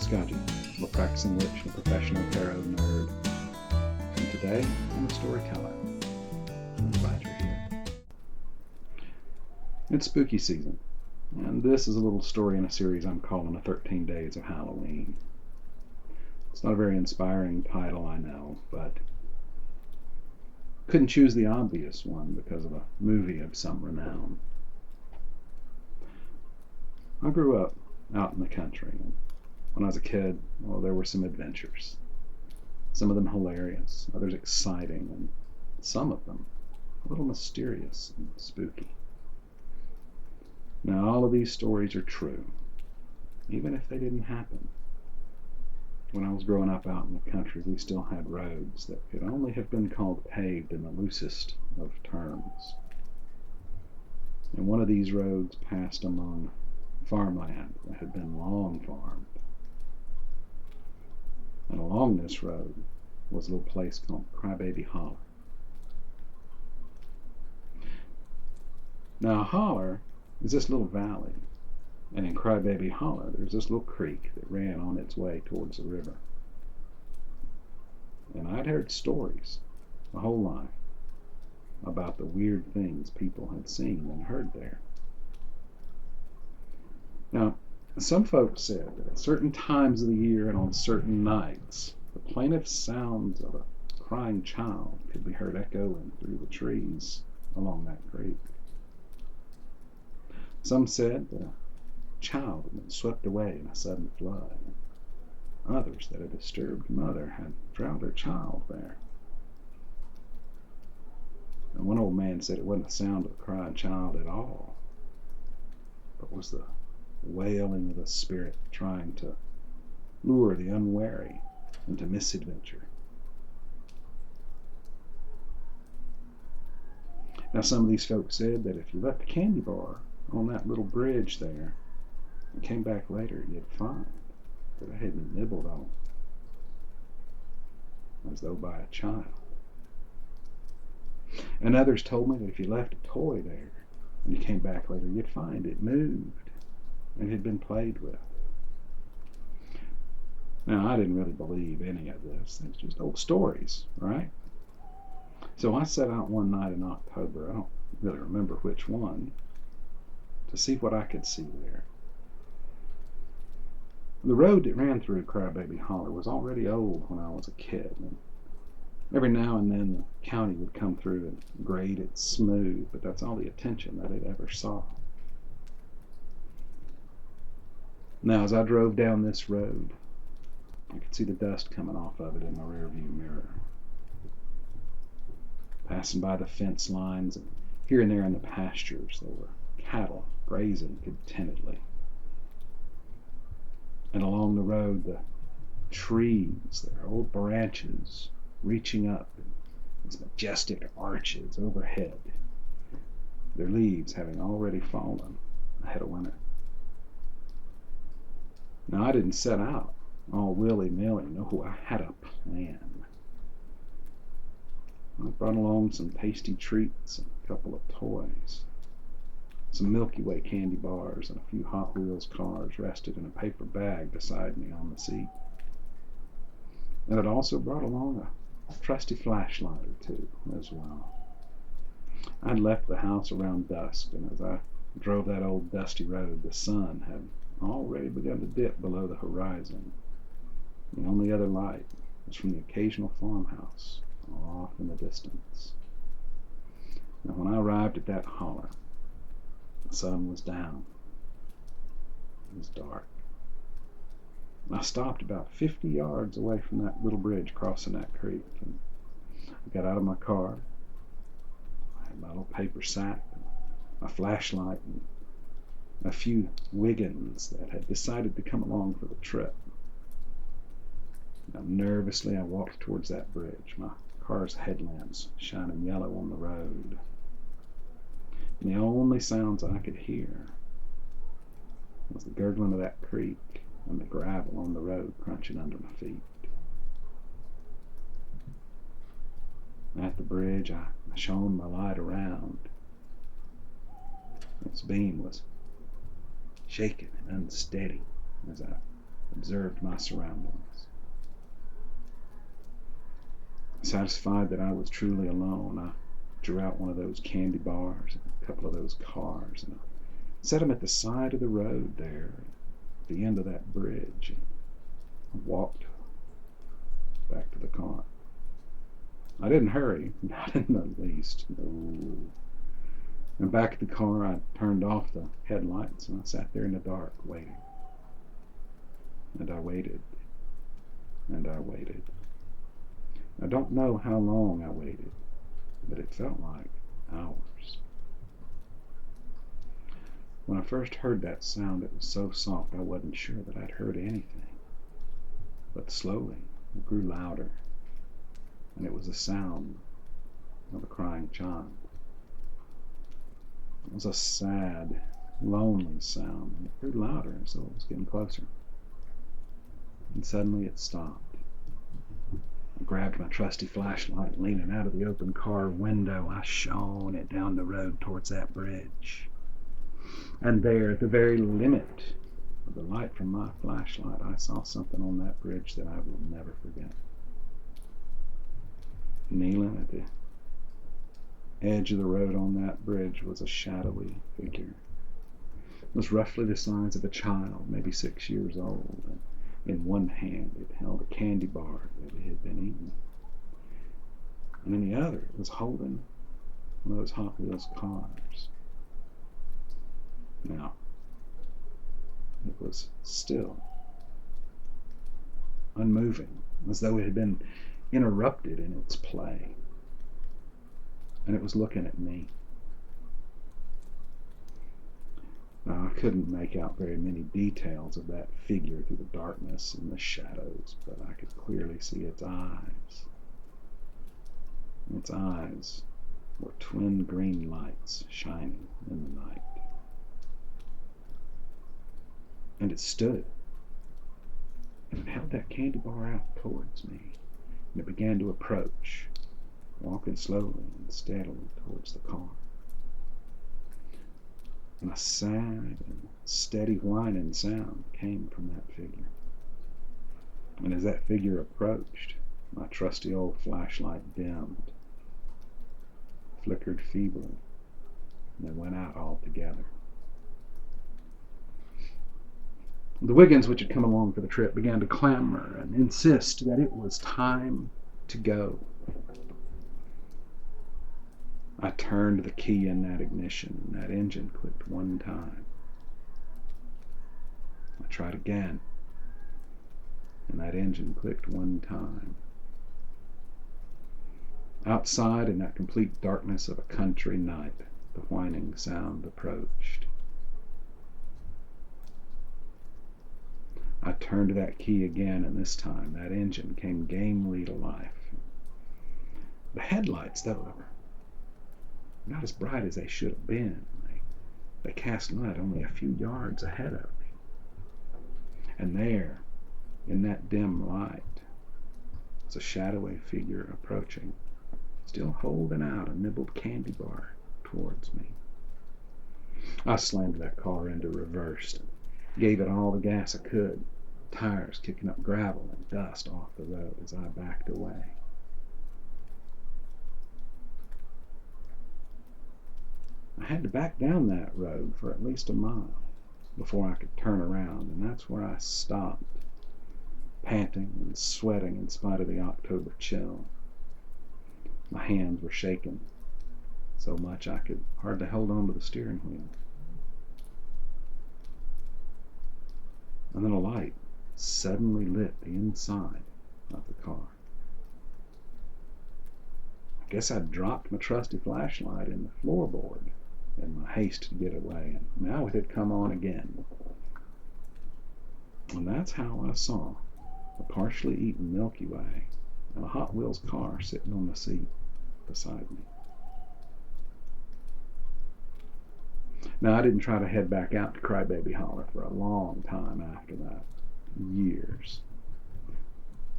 Scotty. I'm a practicing witch and a professional tarot nerd. And today, I'm a storyteller. I'm glad you're here. It's spooky season, and this is a little story in a series I'm calling 13 Days of Halloween. It's not a very inspiring title, I know, but couldn't choose the obvious one because of a movie of some renown. I grew up out in the country, and when I was a kid, well, there were some adventures. Some of them hilarious, others exciting, and some of them a little mysterious and spooky. Now, all of these stories are true, even if they didn't happen. When I was growing up out in the country, we still had roads that could only have been called paved in the loosest of terms. And one of these roads passed among farmland that had been long farmed. And along this road was a little place called Crybaby Holler. Now, Holler is this little valley, and in Crybaby Holler there's this little creek that ran on its way towards the river. And I'd heard stories my whole life about the weird things people had seen and heard there. Now, some folks said that at certain times of the year and on certain nights, the plaintive sounds of a crying child could be heard echoing through the trees along that creek. Some said that a child had been swept away in a sudden flood. Others that a disturbed mother had drowned her child there. And one old man said it wasn't the sound of a crying child at all, but was the wailing of a spirit trying to lure the unwary into misadventure. Now, some of these folks said that if you left a candy bar on that little bridge there and came back later, you'd find that it had been nibbled on as though by a child. And others told me that if you left a toy there and you came back later, you'd find it moved and had been played with. Now, I didn't really believe any of this. It's just old stories, right? So I set out one night in October, I don't really remember which one, to see what I could see there. The road that ran through Crybaby Holler was already old when I was a kid, and every now and then the county would come through and grade it smooth, but that's all the attention that it ever saw. Now, as I drove down this road, I could see the dust coming off of it in my rearview mirror. Passing by the fence lines, and here and there in the pastures, there were cattle grazing contentedly. And along the road, the trees, their old branches reaching up in these majestic arches overhead, their leaves having already fallen ahead of winter. Now, I didn't set out all willy-nilly. No, I had a plan. I brought along some tasty treats and a couple of toys. Some Milky Way candy bars and a few Hot Wheels cars rested in a paper bag beside me on the seat. And I'd also brought along a trusty flashlight or two as well. I'd left the house around dusk, and as I drove that old dusty road, the sun had already begun to dip below the horizon. The only other light was from the occasional farmhouse off in the distance. Now, when I arrived at that holler, the sun was down. It was dark. I stopped about 50 yards away from that little bridge crossing that creek, and I got out of my car. I had my little paper sack, my flashlight, and a few Wiggins that had decided to come along for the trip. Now, nervously, I walked towards that bridge, my car's headlamps shining yellow on the road. And the only sounds I could hear was the gurgling of that creek and the gravel on the road crunching under my feet. At the bridge, I shone my light around. Its beam was shaken and unsteady as I observed my surroundings. Satisfied that I was truly alone, I drew out one of those candy bars and a couple of those cars, and I set them at the side of the road there, at the end of that bridge, and walked back to the car. I didn't hurry, not in the least, no. And back at the car, I turned off the headlights and I sat there in the dark, waiting. And I waited, and I waited. I don't know how long I waited, but it felt like hours. When I first heard that sound, it was so soft I wasn't sure that I'd heard anything. But slowly, it grew louder, and it was the sound of a crying child. It was a sad, lonely sound, and it grew louder as though it was getting closer. And suddenly it stopped. I grabbed my trusty flashlight, and leaning out of the open car window, I shone it down the road towards that bridge. And there, at the very limit of the light from my flashlight, I saw something on that bridge that I will never forget. Kneeling at the edge of the road on that bridge was a shadowy figure. It was roughly the size of a child, maybe 6 years old, and in one hand it held a candy bar that it had been eaten, and in the other it was holding one of those Hot Wheels cars. Now, it was still unmoving, as though it had been interrupted in its play, and it was looking at me. Now, I couldn't make out very many details of that figure through the darkness and the shadows, but I could clearly see its eyes. Its eyes were twin green lights shining in the night. And it stood, and it held that candy bar out towards me, and it began to approach, walking slowly and steadily towards the car. And a sad and steady whining sound came from that figure. And as that figure approached, my trusty old flashlight dimmed, flickered feebly, and then went out altogether. The Wiggins, which had come along for the trip, began to clamor and insist that it was time to go. I turned the key in that ignition, and that engine clicked one time. I tried again, and that engine clicked one time. Outside, in that complete darkness of a country night, the whining sound approached. I turned that key again, and this time that engine came gamely to life. The headlights, though, were not as bright as they should have been. They cast light only a few yards ahead of me. And there, in that dim light, was a shadowy figure approaching, still holding out a nibbled candy bar towards me. I slammed that car into reverse and gave it all the gas I could, tires kicking up gravel and dust off the road as I backed away. I had to back down that road for at least a mile before I could turn around, and that's where I stopped, panting and sweating in spite of the October chill. My hands were shaking so much I could hardly hold on to the steering wheel. And then a light suddenly lit the inside of the car. I guess I'd dropped my trusty flashlight in the floorboard in my haste to get away, and now it had come on again. And that's how I saw a partially eaten Milky Way and a Hot Wheels car sitting on the seat beside me. Now, I didn't try to head back out to Crybaby Holler for a long time after that. Years.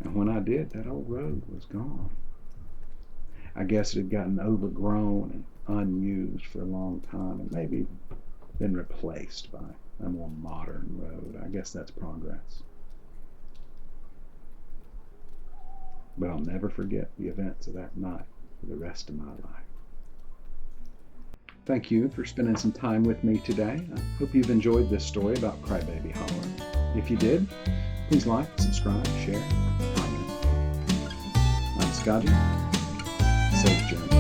And when I did, that old road was gone. I guess it had gotten overgrown and unused for a long time, and maybe been replaced by a more modern road. I guess that's progress. but I'll never forget the events of that night for the rest of my life. Thank you for spending some time with me today. I hope you've enjoyed this story about Crybaby Holler. If you did, please like, subscribe, share, comment. I'm Scotty. Safe journey.